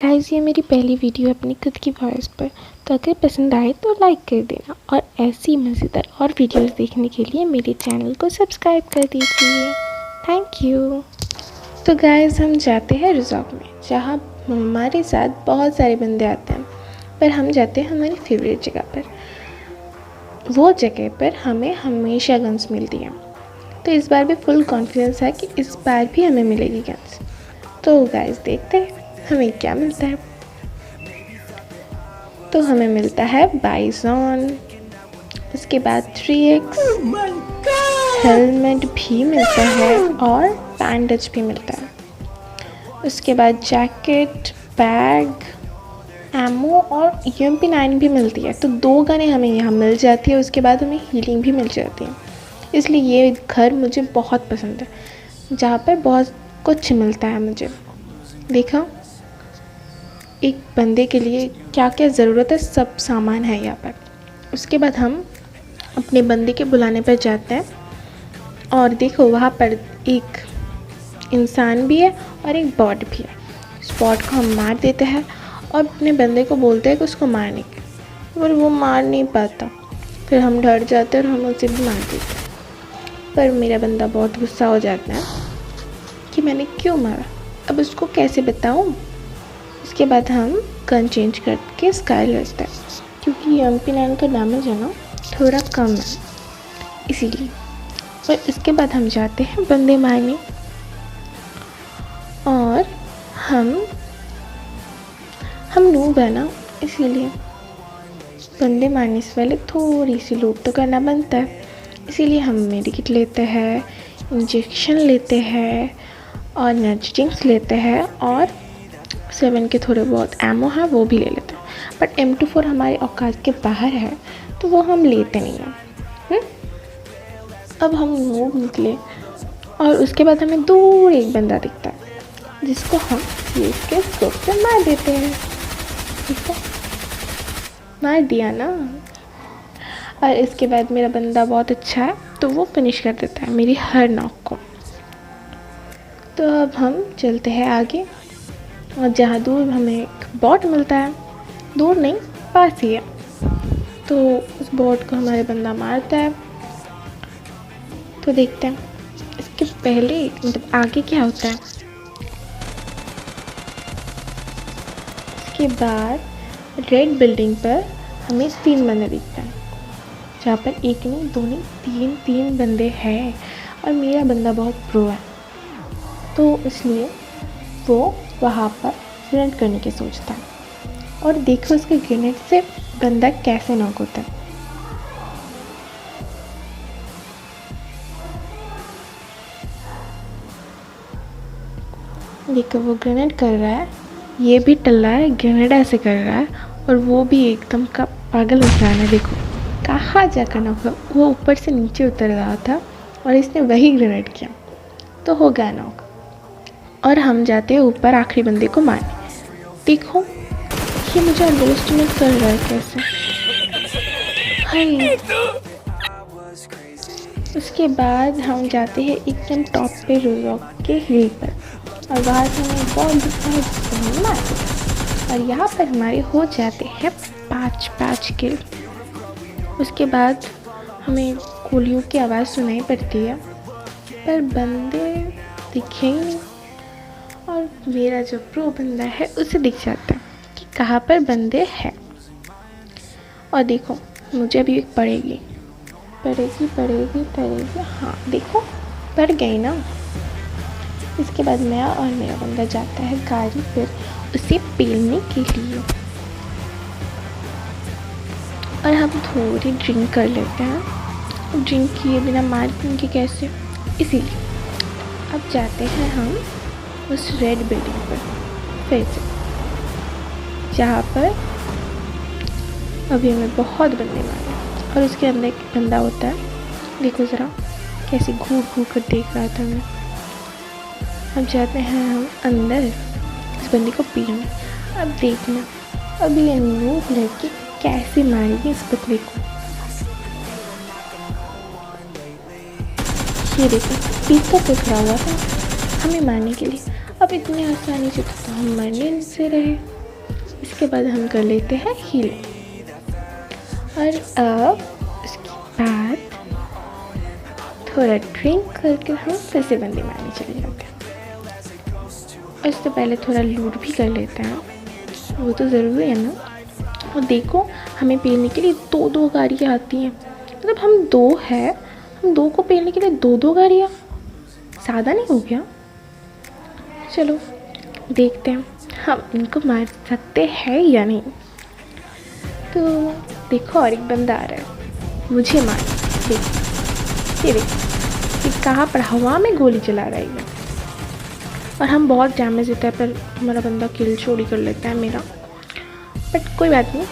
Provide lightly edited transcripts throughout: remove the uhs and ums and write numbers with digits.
Guys, ये मेरी पहली वीडियो अपनी खुद की वॉइस पर, तो अगर पसंद आए तो लाइक कर देना और ऐसी मज़ेदार और वीडियोस देखने के लिए मेरे चैनल को सब्सक्राइब कर दीजिए। Thank you. तो गाइस, हम जाते हैं रिजॉर्ट में, जहाँ हमारे साथ बहुत सारे बंदे आते हैं, पर हम जाते हैं हमारी फेवरेट जगह पर। वो जगह पर हमें हमेशा गन्स मिलती हैं, तो इस बार भी फुल कॉन्फिडेंस है कि इस बार भी हमें मिलेगी गन्स। तो गाइस, देखते हैं हमें क्या मिलता है। तो हमें मिलता है बाइजॉन, उसके बाद 3x, हेलमेट भी मिलता है और बैंडेज भी मिलता है। उसके बाद जैकेट, बैग, एमो और UMP9 भी मिलती है। तो 2 गनें हमें यहाँ मिल जाती है। उसके बाद हमें हीलिंग भी मिल जाती है। इसलिए ये घर मुझे बहुत पसंद है, जहाँ पर बहुत कुछ मिलता है मुझे। देखा, एक बंदे के लिए क्या क्या ज़रूरत है, सब सामान है यहाँ पर। उसके बाद हम अपने बंदे के बुलाने पर जाते हैं और देखो, वहाँ पर एक इंसान भी है और एक बॉट भी है। उस बॉट को हम मार देते हैं और अपने बंदे को बोलते हैं कि उसको मारने के, पर वो मार नहीं पाता। फिर हम डर जाते हैं और हम उसे भी मार देते हैं। पर मेरा बंदा बहुत गुस्सा हो जाता है कि मैंने क्यों मारा, अब उसको कैसे बताऊँ। उसके बाद हम गन चेंज करके स्काई लेते हैं, क्योंकि MP9 का डैमेज है ना, थोड़ा कम है इसीलिए। और इसके बाद हम जाते हैं बंदे मारने, और हम नूब है ना, इसीलिए बंदे मारने से पहले थोड़ी सी लूट तो करना बनता है। इसीलिए हम मेडिकिट लेते हैं, इंजेक्शन लेते हैं और एनर्जी ड्रिंक्स लेते हैं, और 7 के थोड़े बहुत एमो है वो भी ले लेते हैं। बट M24 हमारे औकात के बाहर है, तो वो हम लेते नहीं हैं। अब हम नूब निकले और उसके बाद हमें दूर एक बंदा दिखता है, जिसको हम इसके स्कोप से मार देते हैं। ठीक है, मार दिया ना। और इसके बाद मेरा बंदा बहुत अच्छा है, तो वो फिनिश कर देता है मेरी हर नॉक को। तो अब हम चलते हैं आगे, और जहाँ दूर हमें एक बॉट मिलता है, दूर नहीं पास ही है, तो उस बॉट को हमारे बंदा मारता है। तो देखते हैं इसके पहले मतलब आगे क्या होता है। इसके बाद रेड बिल्डिंग पर हमें 3 बंदे दिखते हैं, जहाँ पर एक नहीं, 2 नहीं, 3 बंदे हैं। और मेरा बंदा बहुत प्रो है, तो इसलिए वो वहाँ पर ग्रेनेड करने की सोचता है। और देखो उसके ग्रेनेड से बंदा कैसे नॉक होता है। देखो, वो ग्रेनेड कर रहा है, ये भी टल रहा है, ग्रेनेड ऐसे कर रहा है, और वो भी एकदम का पागल इंसान है। देखो कहाँ जाकर नॉक हुआ, वो ऊपर से नीचे उतर रहा था और इसने वही ग्रेनेड किया, तो हो गया नॉक। और हम जाते हैं ऊपर आखिरी बंदे को मारने। देखो, ये मुझे अंडरएस्टिमेट कर रहा है कैसे। हाय। उसके बाद हम जाते हैं एकदम टॉप पे रिजॉर्ट के हिल पर, और वहाँ से हमें बहुत दिखता है जिसको हम मारते हैं। और यहाँ पर हमारे हो जाते हैं 5 किल। उसके बाद हमें गोलियों की आवाज़ सुनाई पड़ती है, पर बंदे दिखे ही नहीं। और मेरा जो प्रो बंदा है उसे दिख जाता है कि कहाँ पर बंदे हैं। और देखो, मुझे अभी एक पड़ेगी, हाँ देखो, पड़ गई ना। इसके बाद मैं और मेरा बंदा जाता है गाड़ी पर उसे पेलने के लिए, और हम थोड़ी ड्रिंक कर लेते हैं। ड्रिंक किए बिना मार देंगे कैसे, इसीलिए अब जाते हैं हम उस रेड बिल्डिंग पर फिर से, जहाँ पर अभी हमें बहुत बंदे मारे, और उसके अंदर एक बंदा होता है। देखो ज़रा कैसे घूर कर देख रहा था हमें। अब जाते हैं हम अंदर इस बंदे को पीने। अब देखना, अभी ये नूब लड़की कैसे मारेगी इस बंदे को। ये देखो, पीछे से खड़ा हुआ था हमें मारने के लिए। अब इतनी आसानी से तो हम मरने से रहे। इसके बाद हम कर लेते हैं हीलिंग, और अब उसके बाद थोड़ा ड्रिंक करके हम फिर से बंदे मारने चले जाते हैं। इससे पहले थोड़ा लूट भी कर लेते हैं, वो तो ज़रूरी है ना। और देखो हमें पेलने के लिए 2-2 गाड़ियाँ आती हैं, मतलब हम 2 हैं, हम 2 को पेलने के लिए 2-2 गाड़ियाँ, ज़्यादा नहीं हो गया? चलो देखते हैं हम इनको मार सकते हैं या नहीं। तो देखो और एक बंदा आ रहा है मुझे मार। देखो ये कहाँ पर हवा में गोली चला रहा है ये, और हम बहुत डैमेज देता है, पर हमारा बंदा किल चोरी कर लेता है मेरा। बट कोई बात नहीं,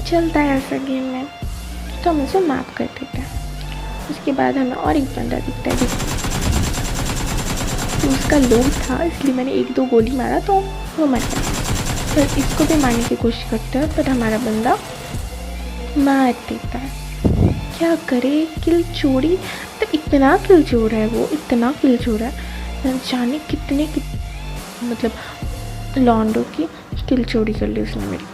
चलता है ऐसा गेम में, तो हम उसे माफ़ कर देते हैं। उसके बाद हमें और एक बंदा दिखता है, तो उसका लोग था इसलिए मैंने 1-2 गोली मारा तो वो मर गया। फिर इसको भी मारने की कोशिश करता है, पर हमारा बंदा मार देता है। क्या करे, किल चोरी, तो इतना किल चोर है वो, इतना किल चोर है, जाने कितने मतलब लॉन्डो की किल चोरी कर ली उसने मेरी।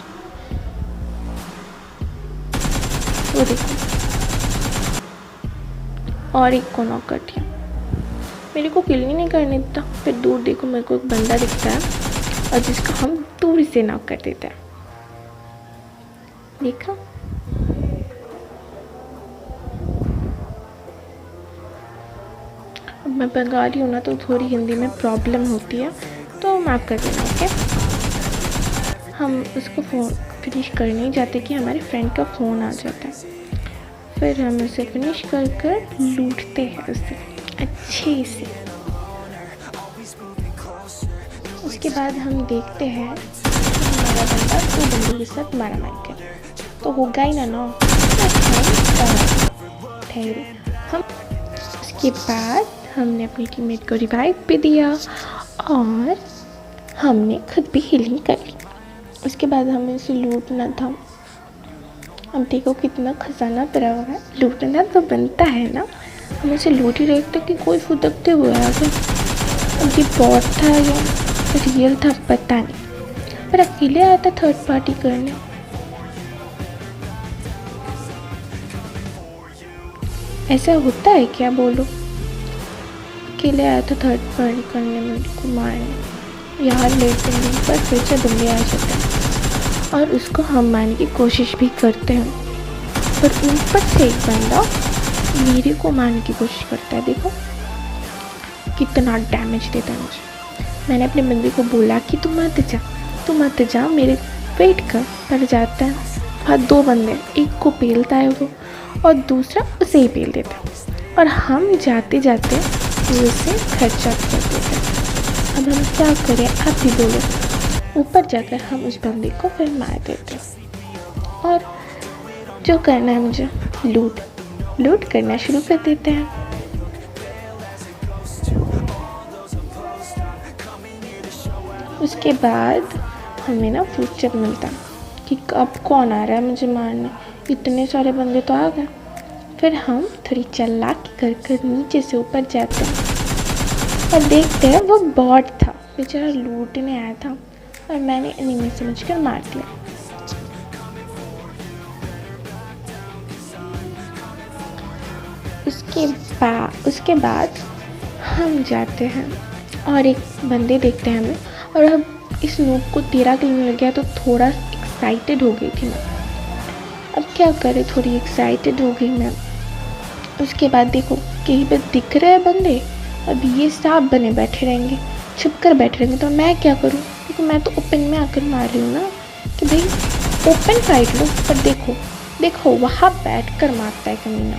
वो देखो और एक को नॉक कर दिया, मेरे को किल ही नहीं करने देता। फिर दूर देखो मेरे को एक बंदा दिखता है और जिसको हम दूर से नॉक कर देते हैं। देखा, अब मैं बंगाली हूँ ना तो थोड़ी हिंदी में प्रॉब्लम होती है, तो माफ़ कर देना। ओके, हम उसको फ़ोन फिनिश करने ही जाते कि हमारे फ्रेंड का फ़ोन आ जाता है। फिर हम उसे फिनिश कर कर लूटते हैं उसे अच्छे से। उसके बाद हम देखते हैं हमारा बंदा 2 बंदों के साथ मारा मार कर, तो होगा ही ना। ठहरे हम। उसके बाद हमने अपनी टीममेट को रिवाइव भी दिया और हमने खुद भी हीलिंग कर ली। उसके बाद हमें उसे लूटना था। अब देखो कितना खजाना पड़ा हुआ है, लूटना तो बनता है ना। हम उसे लूट ही रहे थे कि कोई फुदकते हुए आ गए। अब ये बॉट था या रियल था पता नहीं, पर अकेले आया था थर्ड पार्टी करने। ऐसा होता है क्या, बोलो? अकेले आया था थर्ड पार्टी करने, मेरे को मारने। यार लेटेंगे पर फिर से बंदे आ जाते हैं और उसको हम मारने की कोशिश भी करते हैं, पर ऊपर से एक बंदा मेरे को मारने की कोशिश करता है। देखो कितना डैमेज देता है मुझे। मैंने अपने बंदे को बोला कि तू मत जा, मेरे वेट कर, पर जाता है। और 2 बंदे, एक को पेलता है वो और दूसरा उसे ही पेल देता है, और हम जाते जाते उसे खर्चा कर देते हैं। अब हम क्या करें, आप ही बोलो। ऊपर जाकर हम उस बंदे को फिर मार देते हैं, और जो करना है मुझे लूट करना शुरू कर देते हैं। उसके बाद हमें ना फुटस्टेप मिलता कि अब कौन आ रहा है मुझे मारने। इतने सारे बंदे तो आ गए। फिर हम थोड़ी चालाकी कर नीचे से ऊपर जाते हैं और देखते हैं वो बॉट था, बेचारा लूटने आया था और मैंने एनिमी समझकर मार दिया। उसके बाद हम जाते हैं और एक बंदे देखते हैं हमें, और अब इस नूब को 13 किल मिल गया तो थोड़ा एक्साइटेड हो गई थी मैं। अब क्या करें, थोड़ी एक्साइटेड हो गई मैं। उसके बाद देखो कहीं पे दिख रहे हैं बंदे, अब ये सांप बने बैठे रहेंगे, छुप कर बैठे रहेंगे, तो मैं क्या करूँ, क्योंकि मैं तो ओपन में आकर मार रही हूँ ना कि भाई ओपन फाइट लो। पर देखो वहाँ बैठ कर मारता है कमीना।